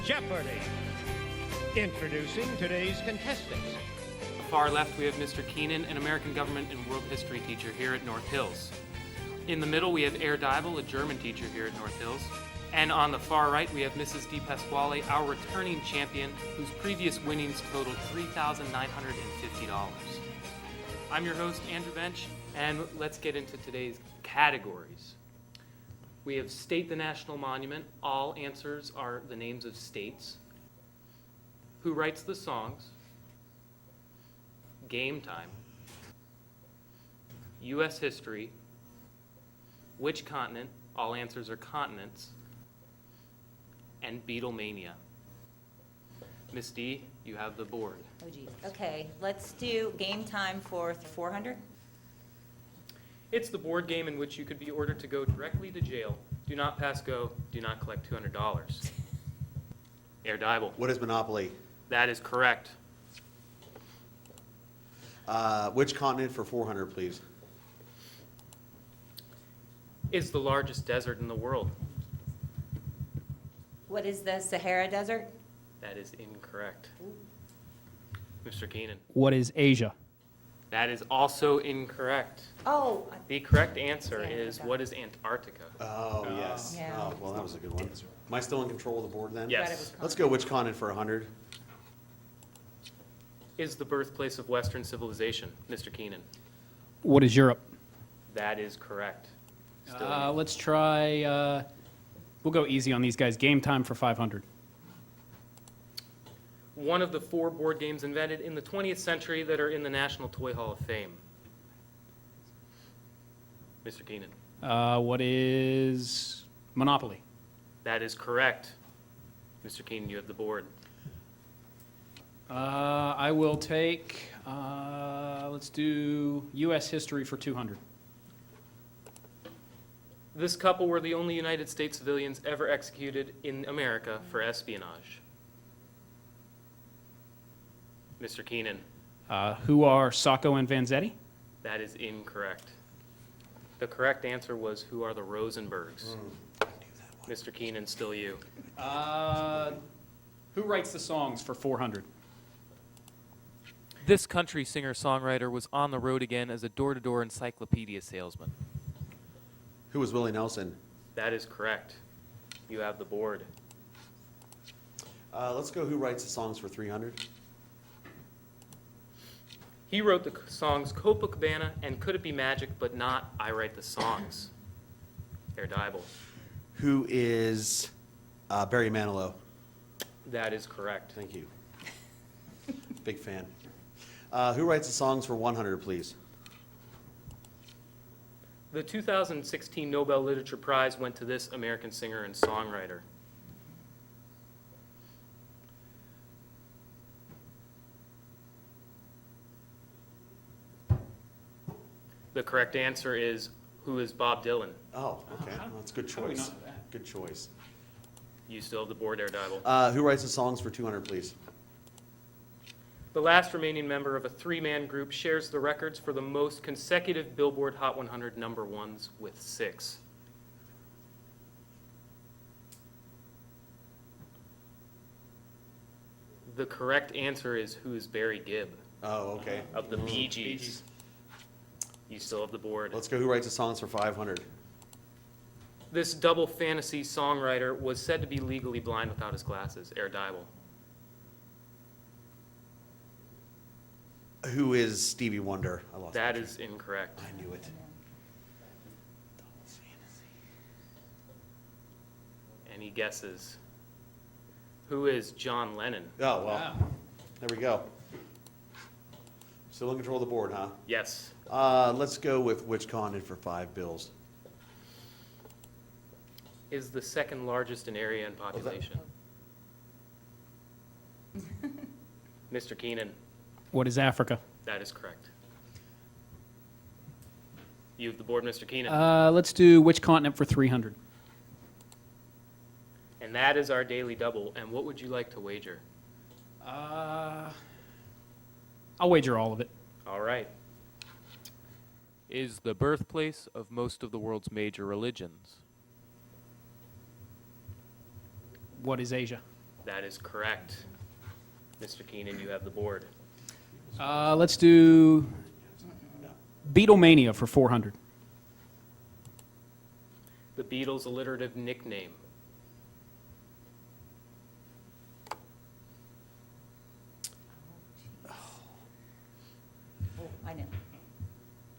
Jeopardy! Introducing today's contestants. On the far left, we have Mr. Keenan, an American government and world history teacher here at North Hills. In the middle, we have Herr Deible, a German teacher here at North Hills. And on the far right, we have Mrs. DiPasquale, our returning champion, whose previous winnings totaled $3,950. I'm your host, Andrew Bensch, and let's get into today's categories. We have State the National Monument. All answers are the names of states. Who writes the songs? Game time. U.S. history. Which continent? All answers are continents. And Beatlemania. Miss D, you have the board. Oh, geez. Okay, let's do game time for 400. It's the board game in which you could be ordered to go directly to jail. Do not pass go. Do not collect $200. Herr Deible. What is Monopoly? That is correct. Which continent for 400, please? Is the largest desert in the world. What is the Sahara Desert? That is incorrect. Mr. Keenan. What is Asia? That is also incorrect. Oh, The correct answer Antarctica. is, what is Antarctica? Oh, yes. Yeah. Oh, well, that was a good one. Am I still in control of the board then? Yes. Thought it was Let's go which continent for 100? Is the birthplace of Western civilization. Mr. Keenan. What is Europe? That is correct. Still Let's try, we'll go easy on these guys. Game time for 500. one of the 4 board games invented in the 20th century that are in the National Toy Hall of Fame. Mr. Keenan. What is Monopoly? That is correct. Mr. Keenan, you have the board. I will take, let's do U.S. history for 200. This couple were the only United States civilians ever executed in America for espionage. Mr. Keenan. Who are Sacco and Vanzetti? That is incorrect. The correct answer was, who are the Rosenbergs? Mr. Keenan, still you. Who writes the songs for 400? This country singer-songwriter was on the road again as a door-to-door encyclopedia salesman. Who was Willie Nelson? That is correct. You have the board. Let's go who writes the songs for 300? He wrote the songs Copacabana and Could It Be Magic, but not I Write the Songs. Herr Deible. Who is Barry Manilow? That is correct. Thank you. Big fan. Who writes the songs for 100, please? The 2016 Nobel Literature Prize went to this American singer and songwriter. The correct answer is, who is Bob Dylan? Oh, okay. Well, that's a good How do we choice. not know that? Good choice. You still have the board, Herr Deible. Who writes the songs for 200, please? The last remaining member of a 3-man group shares the records for the most consecutive Billboard Hot 100 number ones with 6. The correct answer is, who is Barry Gibb Oh, okay. of the Bee Gees? You still have the board. Let's go who writes the songs for 500? This double fantasy songwriter was said to be legally blind without his glasses. Herr Deible. Who is Stevie Wonder? I lost That my is incorrect. train. I knew it. Any guesses? Who is John Lennon? Oh, well, there we go. Still in control of the board, huh? Yes. Let's go with which continent for 5 bills? Is the second largest in area and population. Mr. Keenan. What is Africa? That is correct. You have the board, Mr. Keenan. Let's do which continent for 300? And that is our daily double. And what would you like to wager? I'll wager all of it. All right. Is the birthplace of most of the world's major religions. What is Asia? That is correct. Mr. Keenan, you have the board. Let's do Beatlemania for 400. The Beatles' alliterative nickname. Oh, I know.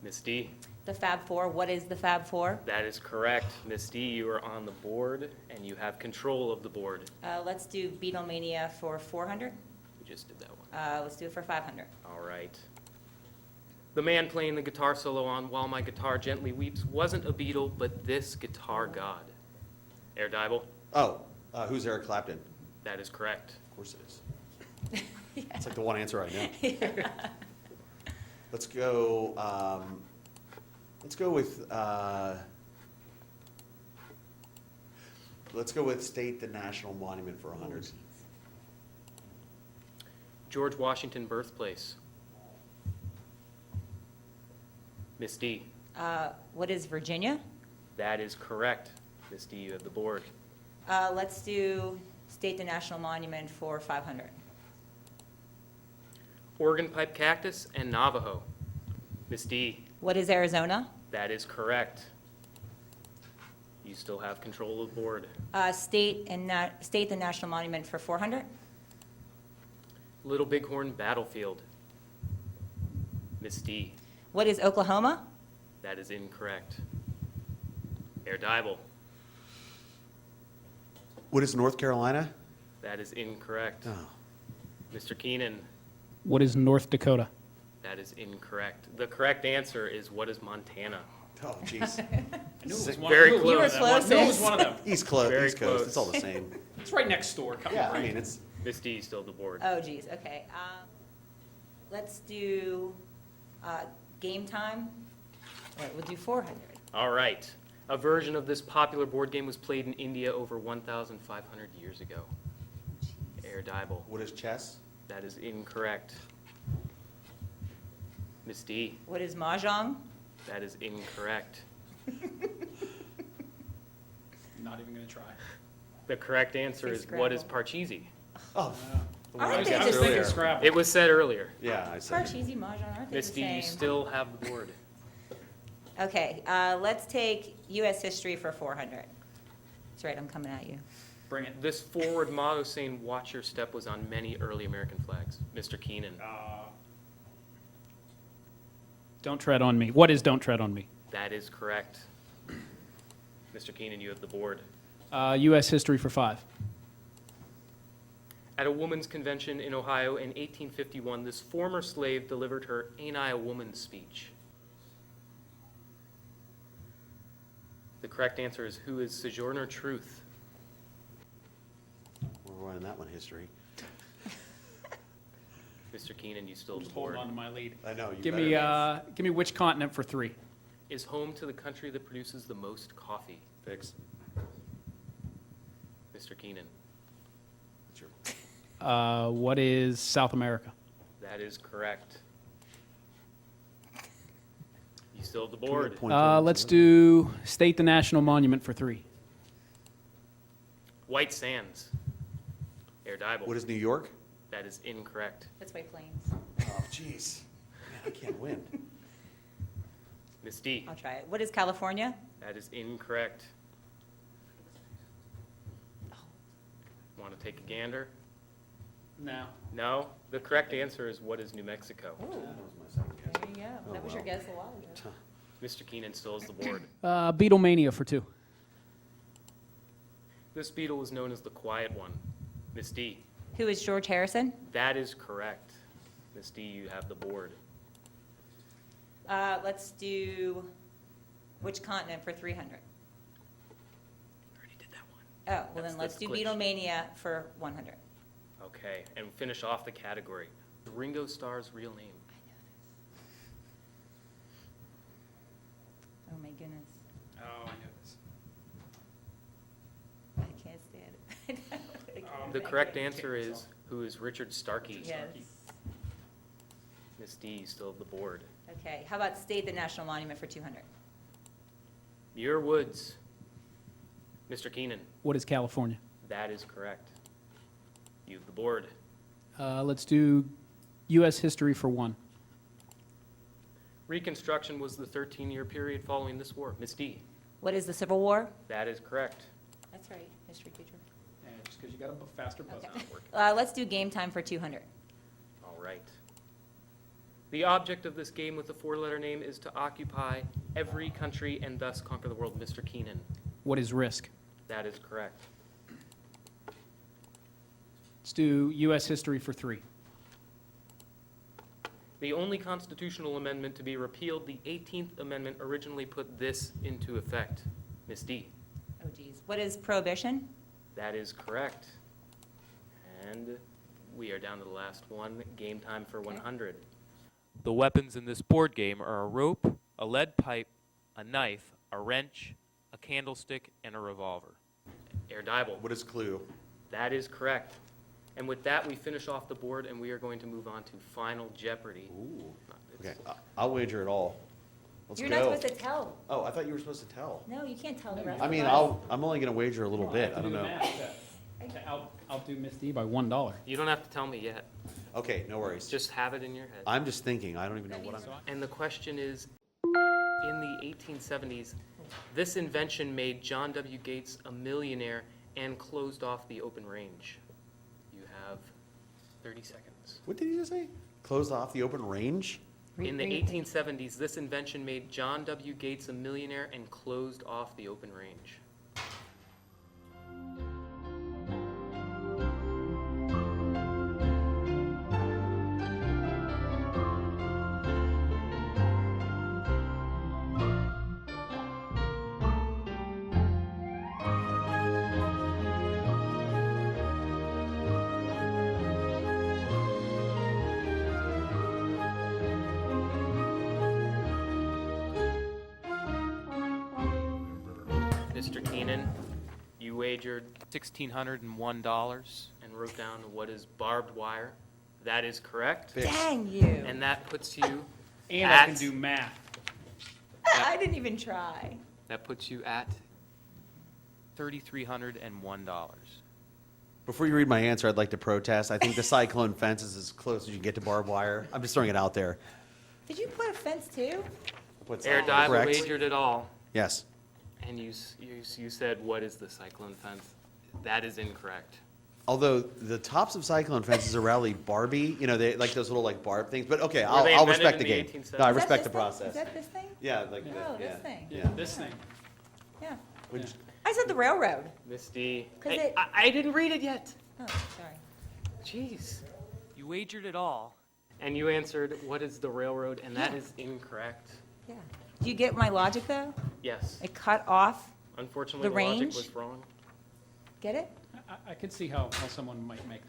Miss D. The Fab Four, what is the Fab Four? That is correct. Miss D, you are on the board, and you have control of the board. Let's do Beatlemania for 400. We just did that one. Let's do it for 500. All right. The man playing the guitar solo on While My Guitar Gently Weeps wasn't a Beatle, but this guitar god. Herr Deible, Oh, who's Eric Clapton? that is correct. Of course it is. It's like the one answer I know. Let's go. Let's go with state the national monument for 100. George Washington birthplace. Miss D, What is Virginia? that is correct. Miss D, you have the board. Let's do State the National Monument for 500. Organ pipe cactus and Navajo. Miss D, What is Arizona? that is correct. You still have control of the board. State the National Monument for 400. Little Bighorn battlefield. Miss D, What is Oklahoma? that is incorrect. Herr Deible, What is North Carolina? that is incorrect. Oh, Mr. Keenan, What is North Dakota? that is incorrect. The correct answer is what is Montana? oh, jeez. I knew it was one Very of them. close. You were close. I knew it was one of them. East Coast. Very East Coast. close. It's all the same. It's right next door. Cut me Yeah, a I break. mean it's. Miss D, still the board. Oh, geez, okay. Let's do game time. All right, we'll do 400. All right. A version of this popular board game was played in India over 1,500 years ago. Herr Deible, What is chess? that is incorrect. Miss D, What is Mahjong? that is incorrect. Not even going to try. The correct answer Say is what is Scrabble. Parcheesi? Oh, the one Aren't I they said the I was thinking earlier. Scrabble. It was said earlier. Yeah, I said. Parcheesi, Mahjong, aren't they Miss the D, same? you still have the board. Okay, let's take U.S. history for 400. That's right, I'm coming at you. Bring it. This forward motto saying "Watch your step" was on many early American flags. Mr. Keenan, Don't tread on me. What is Don't Tread on Me? that is correct. Mr. Keenan, you have the board. U.S. history for 5. At a woman's convention in Ohio in 1851, this former slave delivered her "Ain't I a Woman" speech. The correct answer is who is Sojourner Truth? We're running that one history. Mr. Keenan, you still have Just the board. holding on to my lead. I know. You Give better. me which continent for 3. Is home to the country that produces the most coffee. Fix. Mr. Keenan, That's your. What is South America? that is correct. You still have the Can we board. appoint them? Let's do State the National Monument for 3. White Sands. Herr Deible. What is New York? That is incorrect. That's White Plains. Oh, jeez. Man, I can't win. Miss D. I'll try it. What is California? That is incorrect. Want to take a gander? No. No? The correct answer is what is New Mexico? Ooh, That was my second guess. there you go. Oh, That was your well. guess a while ago. Mr. Keenan still has the board. Beatlemania for 2. This beetle is known as the quiet one. Miss D. Who is George Harrison? That is correct. Miss D, you have the board. Let's do which continent for 300? Already did that one. Oh, well That's then let's the do glitch. Beatlemania for 100. Okay, and finish off the category. Ringo Starr's real name. Oh my goodness, Oh, I know this. I can't stand it. I can't The think correct of it. answer is who is Richard Starkey. Yes. Miss D, you still have the board. Okay, how about state the national monument for 200? Muir Woods. Mr. Keenan, What is California? that is correct. You have the board. Let's do U.S. history for 1. Reconstruction was the 13-year period following this war. Miss D. What is the Civil War? That is correct. That's right, history teacher. Just because you got a faster buzzer. Okay. Let's do game time for 200. All right. The object of this game with the 4-letter name is to occupy every country and thus conquer the world. Mr. Keenan. What is risk? That is correct. Let's do U.S. history for 3. The only constitutional amendment to be repealed, the 18th Amendment, originally put this into effect. Miss D. Oh, geez. What is prohibition? That is correct. And we are down to the last one. Game time for 100. The weapons in this board game are a rope, a lead pipe, a knife, a wrench, a candlestick, and a revolver. Herr Deible. What is clue? That is correct. And with that, we finish off the board, and we are going to move on to Final Jeopardy. Ooh. Okay, I'll wager it all. Let's You're go. not supposed to tell. Oh, I thought you were supposed to tell. No, you can't tell the rest I of mean, us. I'm only gonna wager a little bit. I don't know. I'll do Miss D by $1. You don't have to tell me yet. Okay, no worries. Just have it in your head. I'm just thinking. I don't even know what I'm. And the question is, in the 1870s, this invention made John W. Gates a millionaire and closed off the open range. You have 30 seconds. What did you just say? Closed off the open range? In the 1870s, this invention made John W. Gates a millionaire and closed off the open range. Mr. Keenan, you wagered $1,601 and wrote down what is barbed wire. That is correct. Fix. Dang you. And that puts you And I can do math. I didn't even try. That puts you at $3,301. Before you read my answer, I'd like to protest. I think the cyclone fence is as close as you can get to barbed wire. I'm just throwing it out there. Did you put a fence too? What's Herr that? Deible Correct? wagered it all, Yes. and you said, what is the cyclone fence? That is incorrect. Although the tops of cyclone fences are rarely Barbie, you know, they like those little like barb things. But okay, Were I'll, they I'll invented respect the in the game. 1870s? No, I Is that respect the this thing? process. Is that this thing? Yeah, like Oh, yeah. this thing. Yeah. This thing. Yeah. Which- I said the railroad. Miss D. 'Cause Hey, it- I didn't read it yet. Oh, sorry. Jeez. You wagered it all. And you answered, what is the railroad? And that Yeah. is incorrect. Yeah. Do you get my logic though? Yes. It cut off. Unfortunately, The the logic range? was wrong. Get it? I could see how someone might make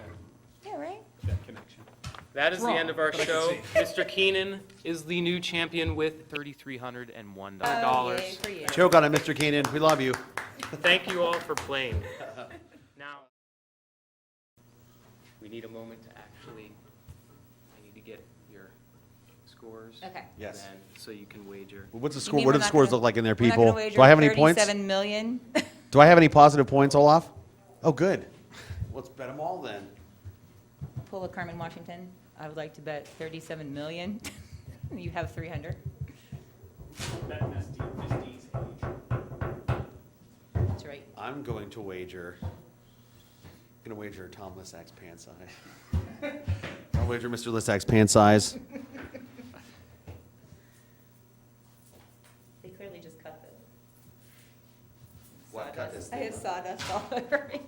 Yeah, right? that connection. That is the Wrong, end of our but I can show. see. Mr. Keenan is the new champion with $3,301. Oh, yay for you. Choke on it, Mr. Keenan. We love you. Thank you all for playing. Now, we need a moment to actually, I need to get your scores. Okay. Yes. And so you can wager. What's the You score? mean What we're do the not scores gonna- look like in there, we're not people? gonna Do I have any wager points? 37 million. Do I have any positive points, Olaf? Oh, good. Let's bet them all then. Pull a Carmen Washington. I would like to bet 37 million. You have 300. Bet Miss D's age. That's right. I'm going to wager. Tom Lissak's pant size. I'll wager Mr. Lissak's pant size. They clearly just cut this. What? Cut this I have thing. sawdust all over me.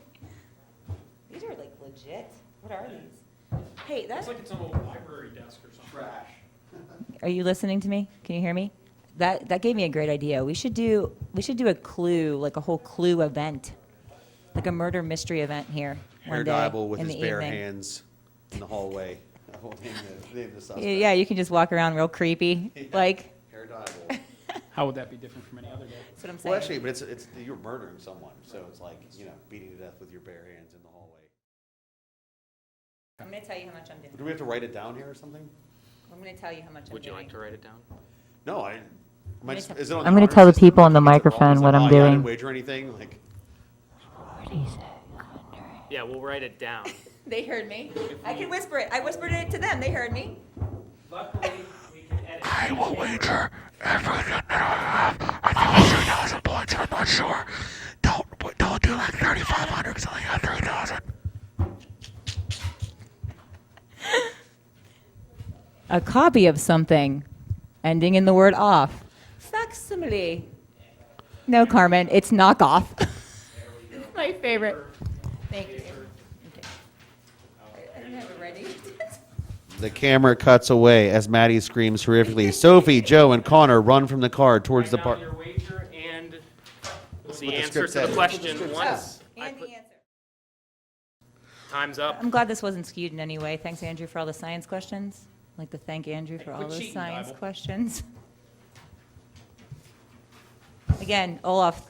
These are like legit. What are these? Hey, Looks that's, like it's on a library desk or something. Trash. are you listening to me? Can you hear me? That gave me a great idea. We should do a Clue, like a whole Clue event, like a murder mystery event here Herr one day Deible with in his the bare evening. hands in the hallway. I won't name the suspect. Yeah, you can just walk around real creepy, Yeah. like. Herr Deible. How would that be different from any other day? That's what I'm saying. Well, actually, but it's you're murdering someone, so it's like, you know, beating to death with your bare hands in the hallway. I'm going to tell you how much I'm doing. Do we have to write it down here or something? I'm going to tell you how much I'm Would you doing. like to write it down? No, I. Am I just, is it on I'm the gonna honor tell the system? people on the Is it wrong? microphone Is it what like, I'm oh, yeah, I doing. didn't wager anything, like. 4600. Yeah, we'll write it down. They heard me. I can whisper it. I whispered it to them. They heard me. Luckily, we can edit. I will wager everything that I have. I think it's 3,000 points. I'm not sure. Don't do like 3,500 because I only got 3,000. A copy of something, ending in the word off. Facsimile. No, Carmen, it's knockoff. My favorite. Thank you. Okay. I don't have it ready. The camera cuts away as Maddy screams horrifically. Sophie, Joe, and Connor run from the car towards the Write park. down your wager and what the the answer script to the said. question once. I And put- the answer. Time's up. I'm glad this wasn't skewed in any way. Thanks, Andrew, for all the science questions. I'd like to thank Andrew for all quit those cheating, science Deible. questions. Again, Olav,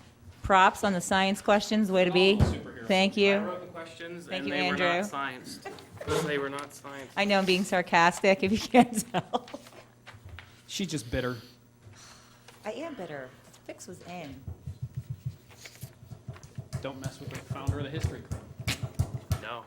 props on the science questions. Way to be. Superhero. Thank I you. wrote the questions Thank and you, they were Andrew. not scienced. They were not scienced. I know I'm being sarcastic, if you can't tell. She's just bitter. I am bitter. The fix was in. Don't mess with the founder of the history club. No.